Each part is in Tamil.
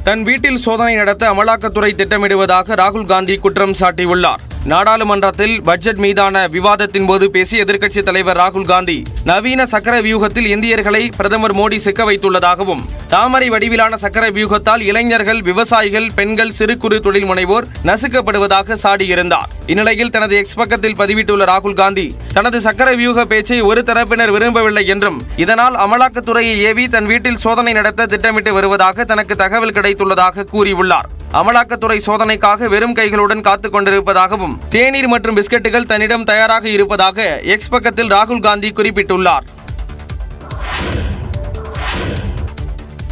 தன் வீட்டில் சோதனை நடத்த அமலாக்கத்துறை திட்டமிடுவதாக ராகுல் காந்தி குற்றம் சாட்டியுள்ளார். நாடாளுமன்றத்தில் பட்ஜெட் மீதான விவாதத்தின் போது பேசிய எதிர்க்கட்சித் தலைவர் ராகுல் காந்தி நவீன சக்கர வியூகத்தில் இந்தியர்களை பிரதமர் மோடி சிக்க வைத்துள்ளதாகவும், தாமரை வடிவிலான சக்கர வியூகத்தால் இளைஞர்கள், விவசாயிகள், பெண்கள், சிறு குறு தொழில் முனைவோர் நசுக்கப்படுவதாக சாடியிருந்தார். இந்நிலையில் தனது எக்ஸ் பக்கத்தில் பதிவிட்டுள்ள ராகுல் காந்தி தனது சக்கர வியூக பேச்சை ஒரு தரப்பினர் விரும்பவில்லை என்றும், இதனால் அமலாக்கத்துறையை ஏவி தன் வீட்டில் சோதனை நடத்த திட்டமிட்டு வருவதாக தனக்கு தகவல் கிடைத்துள்ளதாக கூறியுள்ளார். அமலாக்கத்துறை சோதனைக்காக வெறும் கைகளுடன் காத்துக் கொண்டிருப்பதாகவும், தேநீர் மற்றும் பிஸ்கட்டுகள் தன்னிடம் தயாராக இருப்பதாக எக்ஸ் பக்கத்தில் ராகுல் காந்தி குறிப்பிட்டுள்ளார்.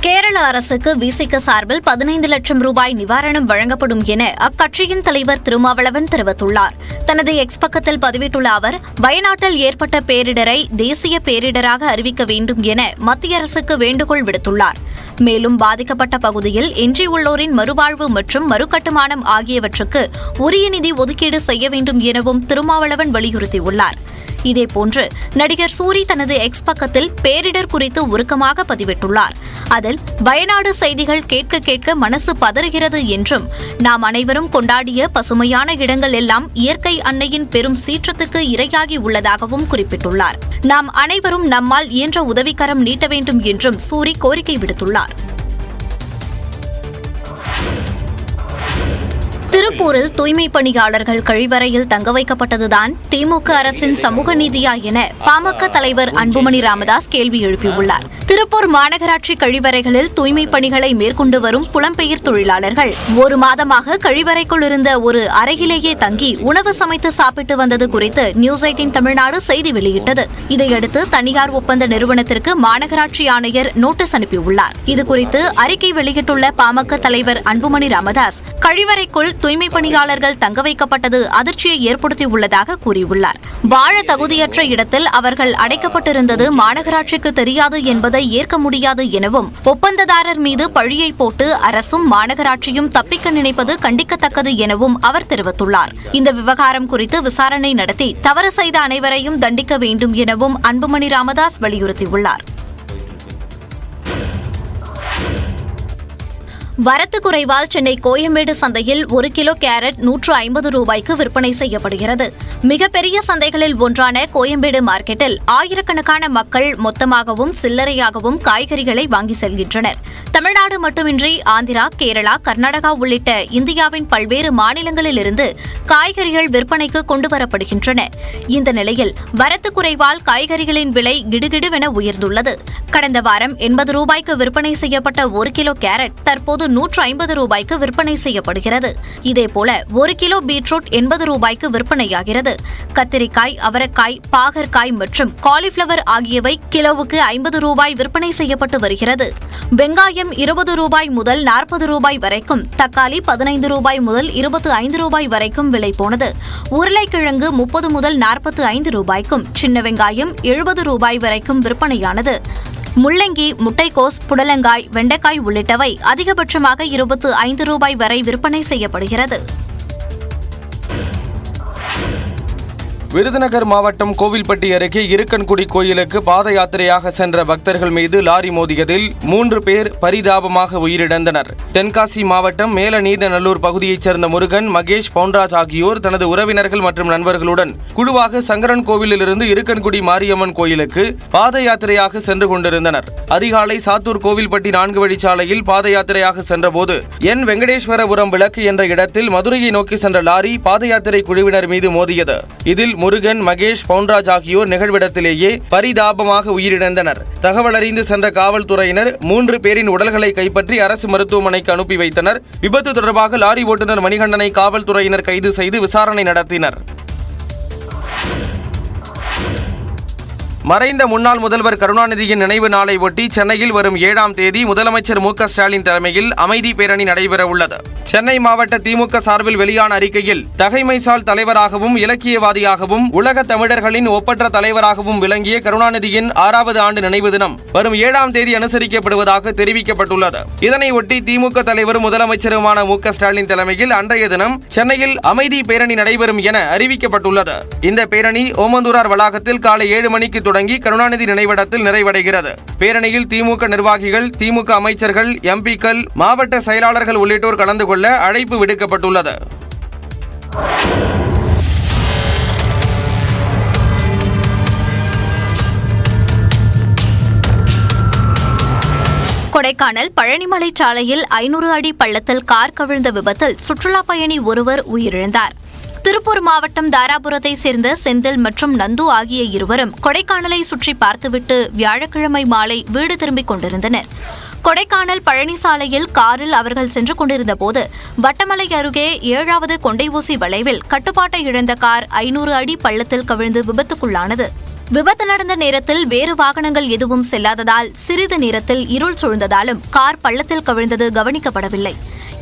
கேரள அரசுக்கு விசிக சார்பில் 15 லட்சம் ரூபாய் நிவாரணம் வழங்கப்படும் என அக்கட்சியின் தலைவர் திருமாவளவன் தெரிவித்துள்ளார். தனது எக்ஸ் பக்கத்தில் பதிவிட்டுள்ள அவர், வயநாட்டில் ஏற்பட்ட பேரிடரை தேசிய பேரிடராக அறிவிக்க வேண்டும் என மத்திய அரசுக்கு வேண்டுகோள் விடுத்துள்ளார். மேலும் பாதிக்கப்பட்ட பகுதியில் எஞ்சியுள்ளோரின் மறுவாழ்வு மற்றும் மறுகட்டுமானம் ஆகியவற்றுக்கு உரிய நிதி ஒதுக்கீடு செய்ய வேண்டும் எனவும் திருமாவளவன் வலியுறுத்தியுள்ளார். இதேபோன்று நடிகர் சூரி தனது எக்ஸ் பக்கத்தில் பேரிடர் குறித்து உருக்கமாக பதிவிட்டுள்ளார். அதில், வயநாடு செய்திகள் கேட்க கேட்க மனசு பதறுகிறது என்றும், நாம் அனைவரும் கொண்டாடிய பசுமையான இடங்கள் எல்லாம் இயற்கை அன்னையின் பெரும் சீற்றத்துக்கு இரையாகி உள்ளதாகவும் குறிப்பிட்டுள்ளார். நாம் அனைவரும் நம்மால் இயன்ற உதவிக்கரம் நீட்ட வேண்டும் என்றும் சூரி கோரிக்கை விடுத்துள்ளார். திருப்பூரில் தூய்மை பணியாளர்கள் கழிவறையில் தங்க வைக்கப்பட்டதுதான் திமுக அரசின் சமூக நீதியா என பாமக தலைவர் அன்புமணி ராமதாஸ் கேள்வி எழுப்பியுள்ளார். திருப்பூர் மாநகராட்சி கழிவறைகளில் தூய்மை பணிகளை மேற்கொண்டு வரும் புலம்பெயர் தொழிலாளர்கள் ஒரு மாதமாக கழிவறைக்குள் இருந்த ஒரு அறையிலேயே தங்கி உணவு சமைத்து சாப்பிட்டு வந்தது குறித்து நியூஸ் 18 தமிழ்நாடு செய்தி வெளியிட்டது. இதையடுத்து தனியார் ஒப்பந்த நிறுவனத்திற்கு மாநகராட்சி ஆணையர் நோட்டீஸ் அனுப்பியுள்ளார். இதுகுறித்து அறிக்கை வெளியிட்டுள்ள பாமக தலைவர் அன்புமணி ராமதாஸ், கழிவறைக்குள் தூய்மை பணியாளர்கள் தங்க வைக்கப்பட்டது அதிர்ச்சியை ஏற்படுத்தியுள்ளதாக கூறியுள்ளார். வாழ தகுதியற்ற இடத்தில் அவர்கள் அடைக்கப்பட்டிருந்தது மாநகராட்சிக்கு தெரியாது என்பதை ஏற்க முடியாது எனவும், ஒப்பந்ததாரர் மீது பழியை போட்டு அரசும் மாநகராட்சியும் தப்பிக்க நினைப்பது கண்டிக்கத்தக்கது எனவும் அவர் தெரிவித்துள்ளார். இந்த விவகாரம் குறித்து விசாரணை நடத்தி தவறு செய்த அனைவரையும் தண்டிக்க வேண்டும் எனவும் அன்புமணி ராமதாஸ் வலியுறுத்தியுள்ளார். வரத்து குறைவால் சென்னை கோயம்பேடு சந்தையில் 1 கிலோ கேரட் 150 ரூபாய்க்கு விற்பனை செய்யப்படுகிறது. மிகப்பெரிய சந்தைகளில் ஒன்றான கோயம்பேடு மார்க்கெட்டில் ஆயிரக்கணக்கான மக்கள் மொத்தமாகவும் சில்லறையாகவும் காய்கறிகளை வாங்கி செல்கின்றனர். தமிழ்நாடு மட்டுமின்றி ஆந்திரா, கேரளா, கர்நாடகா உள்ளிட்ட இந்தியாவின் பல்வேறு மாநிலங்களிலிருந்து காய்கறிகள் விற்பனைக்கு கொண்டுவரப்படுகின்றன. இந்த நிலையில் வரத்து குறைவால் காய்கறிகளின் விலை கிடுகிடுவென உயர்ந்துள்ளது. கடந்த வாரம் 80 ரூபாய்க்கு விற்பனை செய்யப்பட்ட 1 கிலோ கேரட் தற்போது 150 ரூபாய்க்கு விற்பனை செய்யப்படுகிறது. இதேபோல 1 கிலோ பீட்ரூட் 80 ரூபாய்க்கு விற்பனையாகிறது. கத்திரிக்காய், அவரைக்காய், பாகற்காய் மற்றும் காலிஃபிளவர் ஆகியவை கிலோவுக்கு 50 ரூபாய் விற்பனை செய்யப்பட்டு வருகிறது. வெங்காயம் 20 ரூபாய் முதல் 40 ரூபாய் வரைக்கும், தக்காளி 15 ரூபாய் முதல் 25 ரூபாய் வரைக்கும் விலை போனது. உருளைக்கிழங்கு 30 முதல் 45 ரூபாய்க்கும், சின்ன வெங்காயம் 70 ரூபாய் வரைக்கும் விற்பனையானது. முள்ளங்கி, முட்டைக்கோஸ், புடலங்காய், வெண்டைக்காய் உள்ளிட்டவை அதிகபட்சமாக 25 ரூபாய் வரை விற்பனை செய்யப்படுகிறது. விருதுநகர் மாவட்டம் கோவில்பட்டி அருகே இருக்கன்குடி கோயிலுக்கு பாத யாத்திரையாக சென்ற பக்தர்கள் மீது லாரி மோதியதில் 3 பேர் பரிதாபமாக உயிரிழந்தனர். தென்காசி மாவட்டம் மேலநீதநல்லூர் பகுதியைச் சேர்ந்த முருகன், மகேஷ், பவுன்ராஜ் ஆகியோர் தனது உறவினர்கள் மற்றும் நண்பர்களுடன் குழுவாக சங்கரன் கோவிலிலிருந்து இருக்கன்குடி மாரியம்மன் கோயிலுக்கு பாத யாத்திரையாக சென்று கொண்டிருந்தனர். அதிகாலை சாத்தூர் கோவில்பட்டி 4 வழிச்சாலையில் பாத யாத்திரையாக சென்றபோது என் வெங்கடேஸ்வரபுரம் விளக்கு என்ற இடத்தில் மதுரையை நோக்கி சென்ற லாரி பாத யாத்திரை குழுவினர் மீது மோதியது. இதில் முருகன், மகேஷ், பவுன்ராஜ் ஆகியோர் நிகழ்விடத்திலேயே பரிதாபமாக உயிரிழந்தனர். தகவல் அறிந்து சென்ற காவல்துறையினர் 3 பேரின் உடல்களை கைப்பற்றி அரசு மருத்துவமனைக்கு அனுப்பி வைத்தனர். விபத்து தொடர்பாக லாரி ஓட்டுநர் மணிகண்டனை காவல்துறையினர் கைது செய்து விசாரணை நடத்தினர். மறைந்த முன்னாள் முதல்வர் கருணாநிதியின் நினைவு நாளை ஒட்டி சென்னையில் வரும் 7ஆம் தேதி முதலமைச்சர் மு.க. ஸ்டாலின் தலைமையில் அமைதி பேரணி நடைபெற உள்ளது. சென்னை மாவட்ட திமுக சார்பில் வெளியான அறிக்கையில், தகைமைசால் தலைவராகவும் இலக்கியவாதியாகவும் உலக தமிழர்களின் ஒப்பற்ற தலைவராகவும் விளங்கிய கருணாநிதியின் 6வது ஆண்டு நினைவு தினம் வரும் 7ஆம் தேதி அனுசரிக்கப்படுவதாக தெரிவிக்கப்பட்டுள்ளது. இதனையொட்டி திமுக தலைவரும் முதலமைச்சருமான மு.க. ஸ்டாலின் தலைமையில் அன்றைய தினம் சென்னையில் அமைதி பேரணி நடைபெறும் என அறிவிக்கப்பட்டுள்ளது. இந்த பேரணி ஓமந்தூரார் வளாகத்தில் காலை 7 மணிக்கு தொடங்கி கருணாநிதி நினைவிடத்தில் நிறைவடைகிறது. பேரணியில் திமுக நிர்வாகிகள், திமுக அமைச்சர்கள், எம்பிக்கள், மாவட்ட செயலாளர்கள் உள்ளிட்டோர் கலந்து கொள்ள அழைப்பு விடுக்கப்பட்டுள்ளது. கொடைக்கானல் பழனிமலை சாலையில் 500 அடி பள்ளத்தில் கார் கவிழ்ந்த விபத்தில் சுற்றுலா பயணி ஒருவர் உயிரிழந்தார். திருப்பூர் மாவட்டம் தாராபுரத்தை சேர்ந்த செந்தில் மற்றும் நந்து ஆகிய இருவரும் கொடைக்கானலை சுற்றி பார்த்துவிட்டு வியாழக்கிழமை மாலை வீடு திரும்பிக் கொண்டிருந்தனர். கொடைக்கானல் பழனி சாலையில் காரில் அவர்கள் சென்று கொண்டிருந்தபோது வட்டமலை அருகே 7வது கொண்டை ஊசி வளைவில் கட்டுப்பாட்டை இழந்த கார் 500 அடி பள்ளத்தில் கவிழ்ந்து விபத்துக்குள்ளானது. விபத்து நடந்த நேரத்தில் வேறு வாகனங்கள் எதுவும் செல்லாததால் சிறிது நேரத்தில் இருள் சூழ்ந்ததாலும் கார் பள்ளத்தில் கவிழ்ந்தது கவனிக்கப்படவில்லை.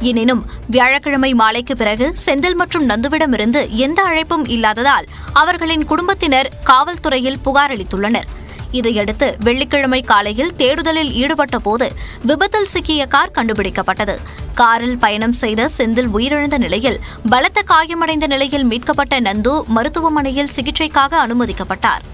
எனினும் வியாழக்கிழமை மாலைக்கு பிறகு செந்தில் மற்றும் நந்துவிடமிருந்து எந்த அழைப்பும் இல்லாததால் அவர்களின் குடும்பத்தினர் காவல்துறையில் புகார் அளித்துள்ளனர். இதையடுத்து வெள்ளிக்கிழமை காலையில் தேடுதலில் ஈடுபட்ட போது விபத்தில் சிக்கிய கார் கண்டுபிடிக்கப்பட்டது. காரில் பயணம் செய்த செந்தில் உயிரிழந்த நிலையில் பலத்த காயமடைந்த நிலையில் மீட்கப்பட்ட நந்து மருத்துவமனையில் சிகிச்சைக்காக அனுமதிக்கப்பட்டார்.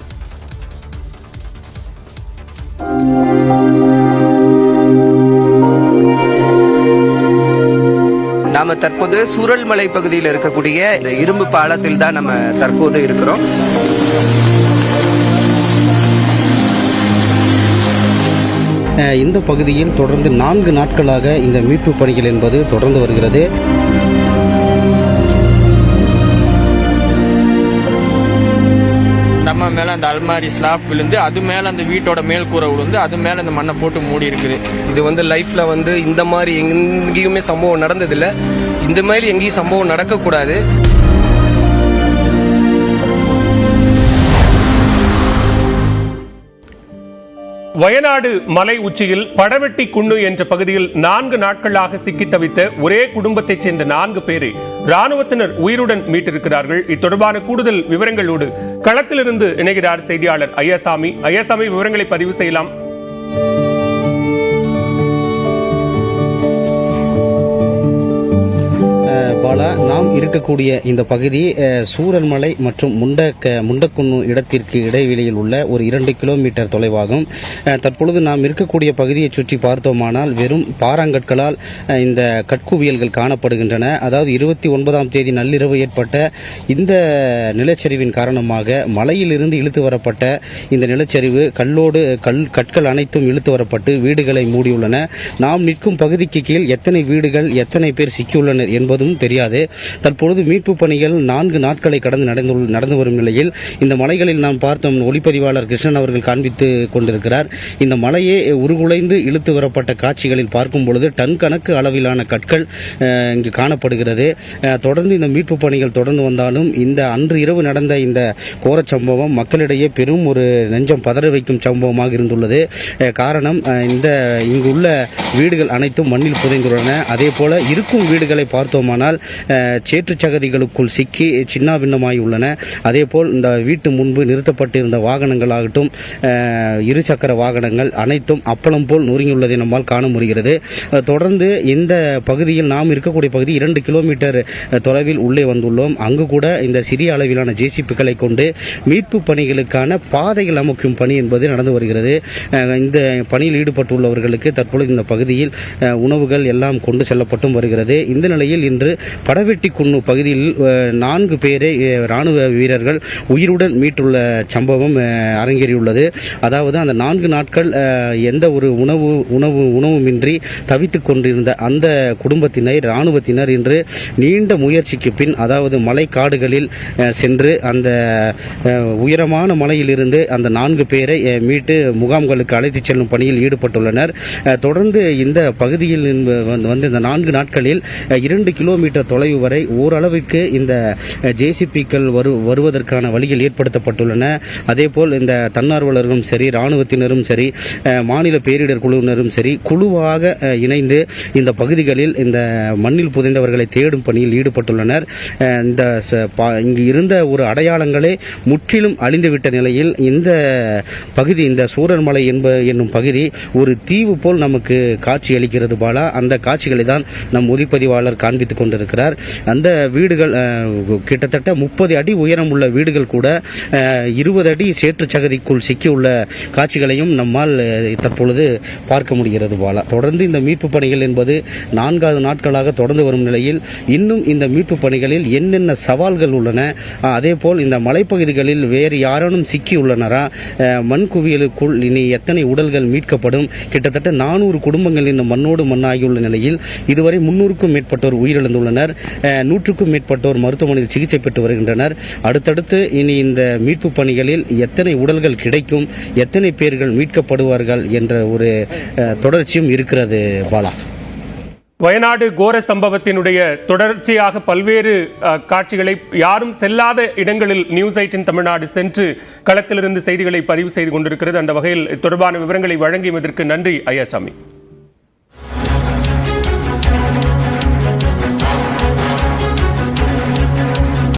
நாம தற்போது சூரல்மலை பகுதியில் இருக்கக்கூடிய இந்த இரும்பு பாலத்தில் தான் நம்ம தற்போது இருக்கிறோம். இந்த பகுதியில் தொடர்ந்து 4 நாட்களாக இந்த மீட்பு பணிகள் என்பது தொடர்ந்து வருகிறது. நம்ம மேல அந்த அல்மாரி ஸ்லாப் விழுந்து அது மேல அந்த வீட்டோட மேல் கூரை விழுந்து அது மேல அந்த மண்ணை போட்டு மூடி இருக்குது. இது லைஃப்ல இந்த மாதிரி எங்கேயுமே சம்பவம் நடந்ததில்லை. இந்த மாதிரி எங்கேயும் சம்பவம் நடக்கக்கூடாது. வயநாடு மலை உச்சியில் படவெட்டி குன்னு என்ற பகுதியில் 4 நாட்களாக சிக்கி தவித்த ஒரே குடும்பத்தைச் சேர்ந்த 4 பேரை ராணுவத்தினர் உயிருடன் மீட்டிருக்கிறார்கள். இத்தொடர்பான கூடுதல் விவரங்களோடு களத்திலிருந்து இணைகிறார் செய்தியாளர் ஐயாசாமி. ஐயாசாமி, விவரங்களை பதிவு செய்யலாம். பாலா, நாம் இருக்கக்கூடிய இந்த பகுதி சூரல்மலை மற்றும் முண்டக்குன்னு இடத்திற்கு இடைவெளியில் உள்ள ஒரு 2 கிலோமீட்டர் தொலைவாகும். தற்பொழுது நாம் இருக்கக்கூடிய பகுதியை சுற்றி பார்த்தோமானால் வெறும் பாறாங்கற்களால் இந்த கற்குவியல்கள் காணப்படுகின்றன. அதாவது 29ஆம் தேதி நள்ளிரவு ஏற்பட்ட இந்த நிலச்சரிவின் காரணமாக மலையிலிருந்து இழுத்து வரப்பட்ட இந்த நிலச்சரிவு கற்கள் அனைத்தும் இழுத்து வரப்பட்டு வீடுகளை மூடியுள்ளன. நாம் நிற்கும் பகுதிக்கு கீழ் எத்தனை வீடுகள், எத்தனை பேர் சிக்கியுள்ளனர் என்பதும் தெரியாது. தற்பொழுது மீட்பு பணிகள் 4 நாட்களை கடந்து நடந்து வரும் நிலையில் இந்த மலைகளில் நாம் பார்த்தோம், ஒளிப்பதிவாளர் கிருஷ்ணன் அவர்கள் காண்பித்து கொண்டிருக்கிறார். இந்த மலையே உருகுலைந்து இழுத்து வரப்பட்ட காட்சிகளில் பார்க்கும் பொழுது டன் கணக்கு அளவிலான கற்கள் இங்கு காணப்படுகிறது. தொடர்ந்து இந்த மீட்பு பணிகள் தொடர்ந்து வந்தாலும் இந்த அன்று இரவு நடந்த இந்த கோரச் சம்பவம் மக்களிடையே பெரும் ஒரு நெஞ்சம் பதற வைக்கும் சம்பவமாக இருந்துள்ளது. காரணம், இங்குள்ள வீடுகள் அனைத்தும் மண்ணில் புதைந்துள்ளன. அதே போல இருக்கும் வீடுகளை பார்த்தோமானால் சேற்று சகதிகளுக்குள் சிக்கி சின்னாபின்னமாய் உள்ளன. அதேபோல் இந்த வீட்டு முன்பு நிறுத்தப்பட்டிருந்த வாகனங்களாகட்டும், இருசக்கர வாகனங்கள் அனைத்தும் அப்பளம் போல் நொறுங்கியுள்ளதை நம்மால் காண முடிகிறது. தொடர்ந்து இந்த பகுதியில் நாம் இருக்கக்கூடிய பகுதி 2 கிலோமீட்டர் தொலைவில் உள்ளே வந்துள்ளோம். அங்கு கூட இந்த சிறிய அளவிலான ஜேசிபிக்களை கொண்டு மீட்பு பணிகளுக்கான பாதைகள் அமைக்கும் பணி என்பது நடந்து வருகிறது. இந்த பணியில் ஈடுபட்டுள்ளவர்களுக்கு தற்பொழுது இந்த பகுதியில் உணவுகள் எல்லாம் கொண்டு செல்லப்பட்டும் வருகிறது. இந்த நிலையில் இன்று படவெட்டி குன்னு பகுதியில் 4 பேரை ராணுவ வீரர்கள் உயிருடன் மீட்டுள்ள சம்பவம் அரங்கேறியுள்ளது. அதாவது அந்த 4 நாட்கள் எந்த ஒரு உணவுமின்றி தவித்துக் கொண்டிருந்த அந்த குடும்பத்தினர், ராணுவத்தினர் இன்று நீண்ட முயற்சிக்கு பின், அதாவது மலை காடுகளில் சென்று அந்த உயரமான மலையிலிருந்து அந்த 4 பேரை மீட்டு முகாம்களுக்கு அழைத்துச் செல்லும் பணியில் ஈடுபட்டுள்ளனர். தொடர்ந்து இந்த பகுதியில் இந்த 4 நாட்களில் 2 கிலோமீட்டர் தொலைவு வரை ஓரளவிற்கு இந்த ஜேசிபிக்கள் வருவதற்கான வழிகள் ஏற்படுத்தப்பட்டுள்ளன. அதேபோல் இந்த தன்னார்வலர்களும் சரி, ராணுவத்தினரும் சரி, மாநில பேரிடர் குழுவினரும் சரி குழுவாக இணைந்து இந்த பகுதிகளில் இந்த மண்ணில் புதைந்தவர்களை தேடும் பணியில் ஈடுபட்டுள்ளனர். இங்கு இருந்த ஒரு அடையாளங்களே முற்றிலும் அழிந்துவிட்ட நிலையில் இந்த பகுதி, இந்த சூரல்மலை என்னும் பகுதி ஒரு தீவு போல் நமக்கு காட்சி அளிக்கிறது பாலா. அந்த காட்சிகளை தான் நம் ஒளிப்பதிவாளர் காண்பித்துக் கொண்டிருக்கிறார். அந்த வீடுகள் கிட்டத்தட்ட 30 அடி உயரம் உள்ள வீடுகள் கூட 20 அடி சேற்று சகதிக்குள் சிக்கியுள்ள காட்சிகளையும் நம்மால் தற்பொழுது பார்க்க முடிகிறது பாலா. தொடர்ந்து இந்த மீட்பு பணிகள் என்பது 4வது நாட்களாக தொடர்ந்து வரும் நிலையில் இன்னும் இந்த மீட்பு பணிகளில் என்னென்ன சவால்கள் உள்ளன, அதேபோல் இந்த மலைப்பகுதிகளில் வேறு யாரேனும் சிக்கியுள்ளனரா, மண் குவியலுக்குள் இனி எத்தனை உடல்கள் மீட்கப்படும், கிட்டத்தட்ட 400 குடும்பங்கள் இந்த மண்ணோடு மண்ணாகியுள்ள நிலையில் இதுவரை 300க்கும் மேற்பட்டோர் உயிரிழந்துள்ளனர். 100க்கும் மேற்பட்டோர் மருத்துவமனையில் சிகிச்சை பெற்று வருகின்றனர். அடுத்தடுத்து இனி இந்த மீட்பு பணிகளில் எத்தனை உடல்கள் கிடைக்கும், எத்தனை பேர்கள் மீட்கப்படுவார்கள் என்ற ஒரு தொடர்ச்சியும் இருக்கிறது பாலா. வயநாடு கோர சம்பவத்தினுடைய தொடர்ச்சியாக பல்வேறு காட்சிகளை யாரும் செல்லாத இடங்களில் நியூஸ் 18 தமிழ்நாடு சென்று களத்திலிருந்து செய்திகளை பதிவு செய்து கொண்டிருக்கிறது. அந்த வகையில் தொடர்பான விவரங்களை வழங்கியதற்கு நன்றி ஐயாசாமி.